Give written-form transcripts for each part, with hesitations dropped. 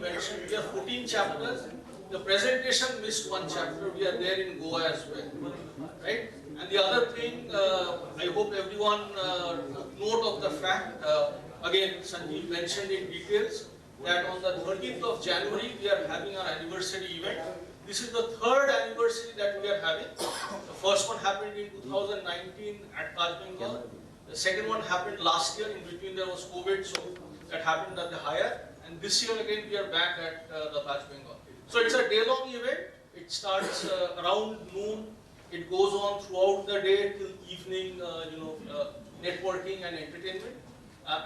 mentioned, we have 14 chapters. The presentation missed one chapter. We are there in Goa as well, right? And the other thing, I hope everyone took note of the fact, again, Sanjeev mentioned in details, that on the 13th of January, we are having our anniversary event. This is the third anniversary that we are having. The first one happened in 2019 at Taj Bengal. The second one happened last year. In between there was COVID, so that happened at the Hyatt. And this year again we are back at the Taj Bengal. So it's a day-long event. It starts around noon. It goes on throughout the day till evening, networking and entertainment.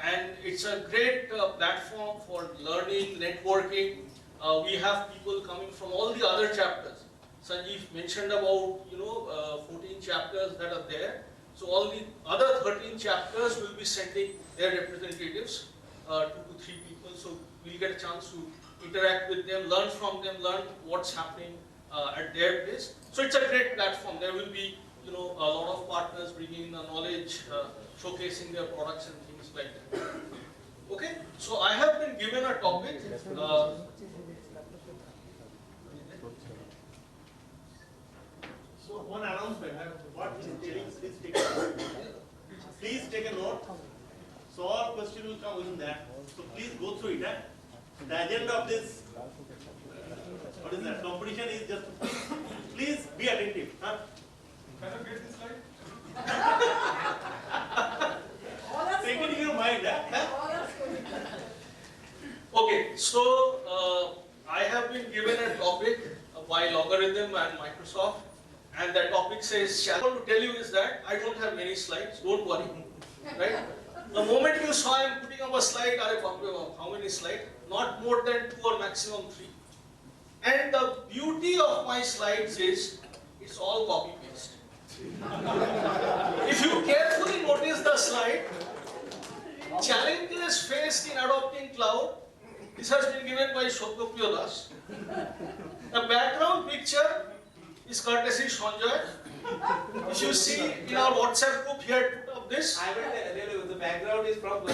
And it's a great platform for learning, networking. We have people coming from all the other chapters. Sanjeev mentioned about 14 chapters that are there. So all the other 13 chapters will be sending their representatives, 2 to 3 people. So we'll get a chance to interact with them, learn from them, learn what's happening at their place. So it's a great platform. There will be a lot of partners bringing in the knowledge, showcasing their products and things like that. Okay, so I have been given a topic. So one announcement, what is telling, please take a note. So all questions will come within that. So please go through it. The agenda of this, what is that, competition is just, please be attentive. Can you get this slide? Take it in your mind. Okay, so I have been given a topic by Logarhythm and Microsoft, and that topic says, what I want to tell you is that I don't have many slides, don't worry, right? The moment you saw I am putting up a slide, how many slides? Not more than 2 or maximum 3. And the beauty of my slides is, it's all copy-paste. If you carefully notice the slide, challenges faced in adopting cloud, this has been given by Shobhya Das. The background picture is courtesy Sanjay. If you see in our WhatsApp group, he had put up this. I will tell you, the background is from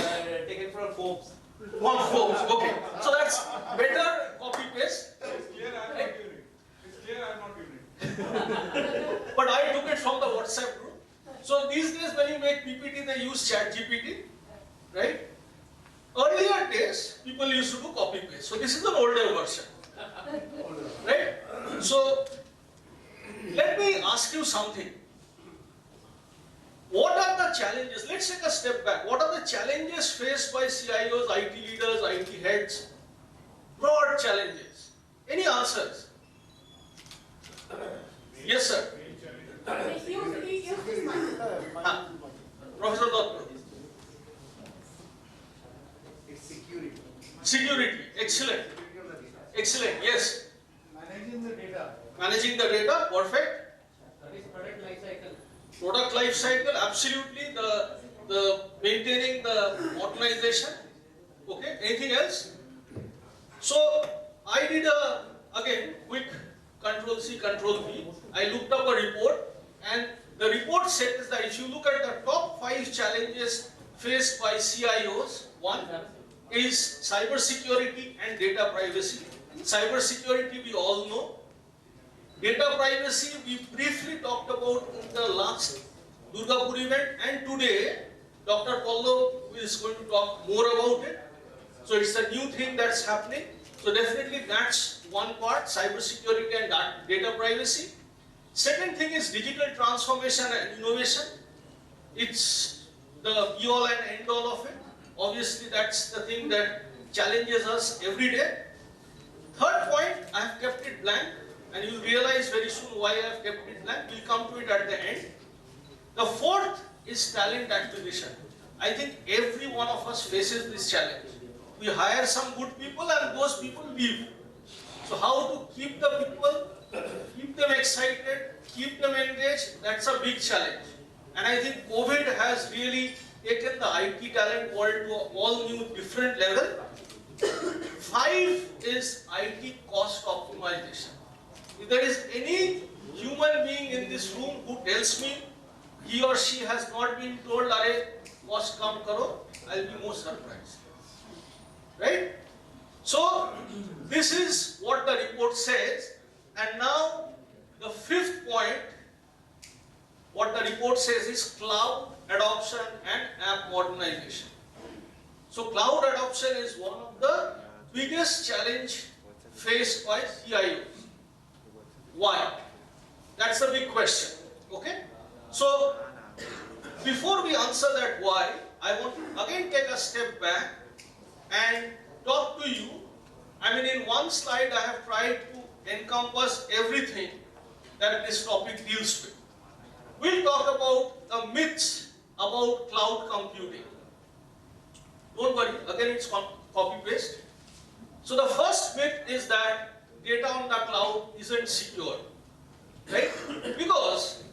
taken from Forbes. From Forbes, okay. So that's better copy paste. It's clear I am not using. It's clear I am not using. But I took it from the WhatsApp group. So these days when you make PPT, they use ChatGPT, right? Earlier days, people used to do copy paste. So this is an older version, right? So let me ask you something. What are the challenges? Let's take a step back. What are the challenges faced by CIOs, IT leaders, IT heads? Broad challenges. Any answers? Yes, sir. Professor Durgapur. It's security. Security. Excellent. Excellent. Yes. Managing the data. Managing the data. Perfect. That is product life cycle. Product life cycle. Absolutely. The maintaining the organization. Okay. Anything else? So I did a again quick Control C, Control V. I looked up a report, and the report says that if you look at the top 5 challenges faced by CIOs, one is cyber security and data privacy. Cyber security we all know. Data privacy we briefly talked about in the last Durgapur event, and today Dr. Pallab is going to talk more about it. So it's a new thing that's happening. So definitely that's one part, cyber security and data privacy. Second thing is digital transformation and innovation. It's the be all and end all of it. Obviously that's the thing that challenges us every day. Third point, I have kept it blank, and you'll realize very soon why I have kept it blank. We'll come to it at the end. The fourth is talent acquisition. I think every one of us faces this challenge. We hire some good people and those people leave. So how to keep the people, keep them excited, keep them engaged, that's a big challenge. And I think COVID has really taken the IT talent world to a all new different level. 5 is IT cost optimization. If there is any human being in this room who tells me he or she has not been told, "Arey, cost kam karo," I'll be more surprised. Right? So this is what the report says. And now the fifth point, what the report says is cloud adoption and app modernization. So cloud adoption is one of the biggest challenge faced by CIOs. Why? That's a big question. Okay? So before we answer that why, I want to again take a step back and talk to you. I mean, in one slide I have tried to encompass everything that this topic deals with. We'll talk about the myths about cloud computing. Don't worry, again it's copy-paste. So the first myth is that data on the cloud isn't secure, right? Because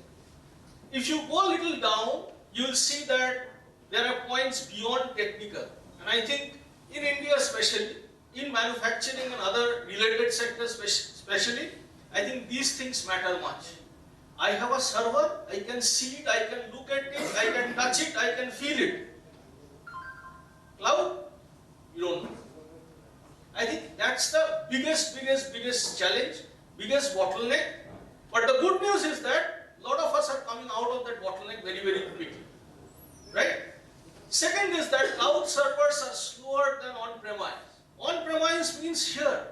if you go a little down, you will see that there are points beyond technical. And I think in India especially, in manufacturing and other related sectors especially, I think these things matter much. I have a server, I can see it, I can look at it, I can touch it, I can feel it. Cloud, you don't know. I think that's the biggest challenge, biggest bottleneck. But the good news is that a lot of us are coming out of that bottleneck very quickly, right? Second is that cloud servers are slower than on-premise. On-premise means here.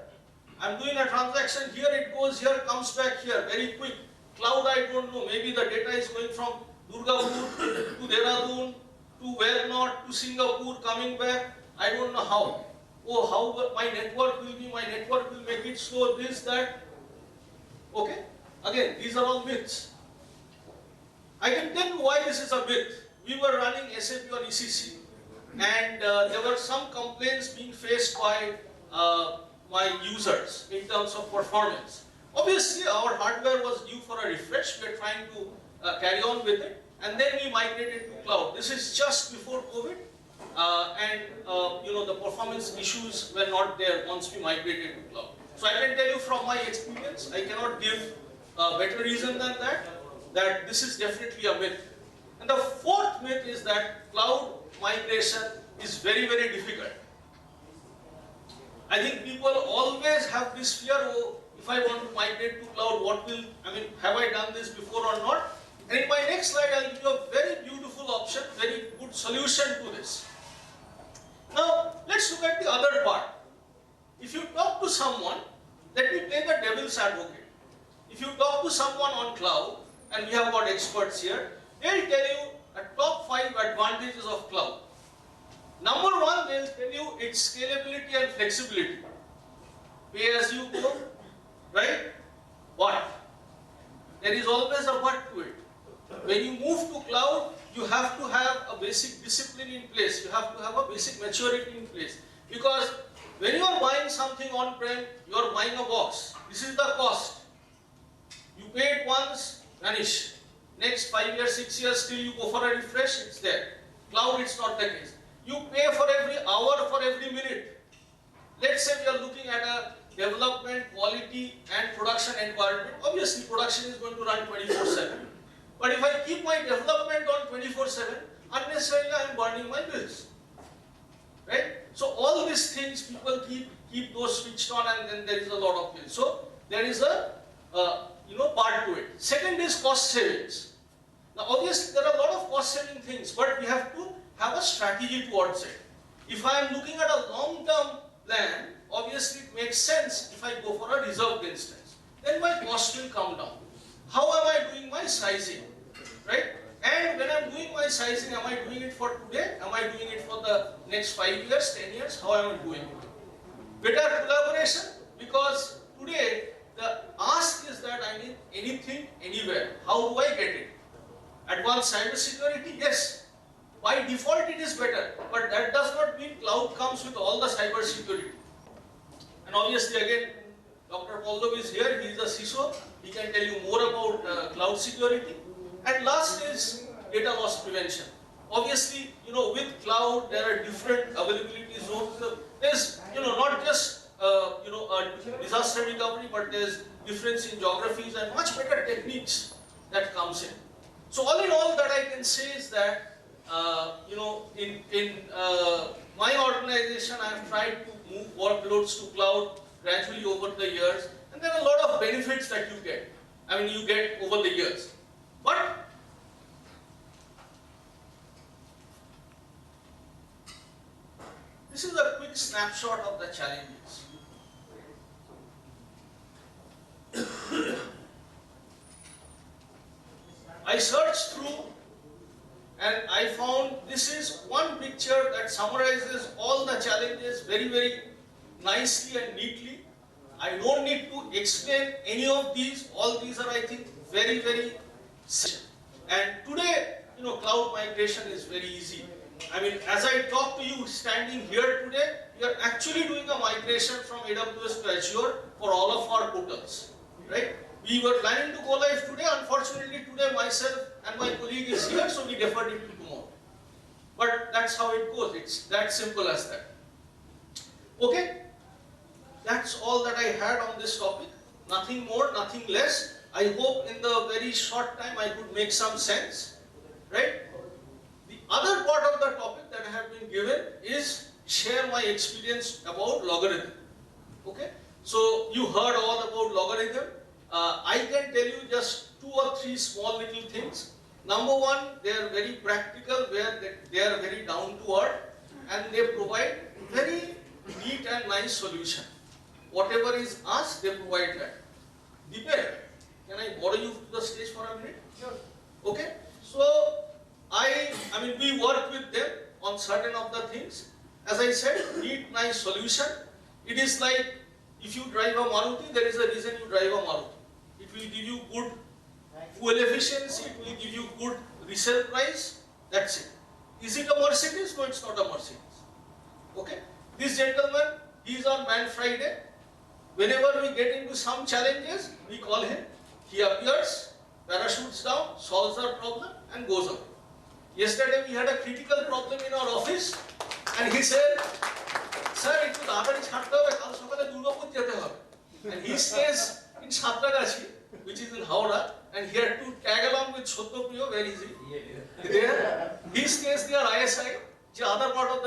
I'm doing a transaction, here it goes, here comes back here, very quick. Cloud, I don't know, maybe the data is going from Durgapur to Dehradun, to where not, to Singapore, coming back, I don't know how. Oh, how my network will make it slow, this, that. Okay? Again, these are all myths. I can tell you why this is a myth. We were running SAP on ECC, and there were some complaints being faced by my users in terms of performance. Obviously, our hardware was due for a refresh. We are trying to carry on with it, and then we migrated to cloud. This is just before COVID, and you know, the performance issues were not there once we migrated to cloud. So I can tell you from my experience, I cannot give a better reason than that this is definitely a myth. And the fourth myth is that cloud migration is very difficult. I think people always have this fear, oh, if I want to migrate to cloud, have I done this before or not? And in my next slide, I'll give you a very beautiful option, very good solution to this. Now, let's look at the other part. If you talk to someone, let me play the devil's advocate. If you talk to someone on cloud, and we have got experts here, they'll tell you the top 5 advantages of cloud. Number 1, they'll tell you its scalability and flexibility. Pay as you go, right? But there is always a but to it. When you move to cloud, you have to have a basic discipline in place. You have to have a basic maturity in place. Because when you are buying something on-prem, you are buying a box. This is the cost. You pay it once, vanish. Next 5 years, 6 years, still you go for a refresh, it's there. Cloud, it's not the case. You pay for every hour, for every minute. Let's say we are looking at a development, quality and production environment. Obviously, production is going to run 24/7. But if I keep my development on 24/7, unnecessarily I am burning my bills. Right? So all these things, people keep those switched on, and then there is a lot of bills. So there is a part to it. Second is cost savings. Now obviously there are a lot of cost saving things, but we have to have a strategy towards it. If I am looking at a long-term plan, obviously it makes sense if I go for a reserved instance. Then my cost will come down. How am I doing my sizing? Right? And when I am doing my sizing, am I doing it for today? Am I doing it for the next 5 years, 10 years? How am I doing it? Better collaboration, because today the ask is that I need anything, anywhere. How do I get it? Advanced cyber security, yes. By default it is better, but that does not mean cloud comes with all the cyber security. And obviously again, Dr. Pallab is here, he is a CISO, he can tell you more about cloud security. And last is data loss prevention. Obviously, with cloud there are different availability zones. There's, not just a disaster recovery, but there's difference in geographies and much better techniques that comes in. So all in all, that I can say is that in my organization, I have tried to move workloads to cloud gradually over the years, and there are a lot of benefits that you get. I mean, you get over the years. But this is a quick snapshot of the challenges. I searched through and I found this is one picture that summarizes all the challenges very, very nicely and neatly. I don't need to explain any of these. All these are, I think, very, very simple. And today, cloud migration is very easy. I mean, as I talk to you standing here today, we are actually doing a migration from AWS to Azure for all of our portals, right? We were planning to go live today. Unfortunately, today myself and my colleague is here, so we deferred it to tomorrow. But that's how it goes. It's that simple as that. Okay? That's all that I had on this topic. Nothing more, nothing less. I hope in the very short time I could make some sense, right? The other part of the topic that I have been given is share my experience about Logarhythm. Okay? So you heard all about Logarhythm. I can tell you just 2 or 3 small little things. Number one, they are very practical, where they are very down to earth, and they provide very neat and nice solution. Whatever is asked, they provide that. Deepen, can I borrow you to the stage for a minute? Sure. Okay. So I mean, we work with them on certain of the things. As I said, neat, nice solution. It is like if you drive a Maruti, there is a reason you drive a Maruti. It will give you good fuel efficiency, it will give you good resale price, that's it. Is it a Mercedes? No, it's not a Mercedes. Okay? This gentleman, he is on Man Friday. Whenever we get into some challenges, we call him. He appears, parachutes down, solves our problem and goes away. Yesterday we had a critical problem in our office and he said, "Sir, ekটু তাড়াতাড়ি ছাড়তে হবে, কাল সকালে দুর্গাপুর যেতে হবে." And he stays in Satragachi, which is in Howrah, and he had to tag along with Sottopriyo, where is he? There. He stays near ISI, the other part of the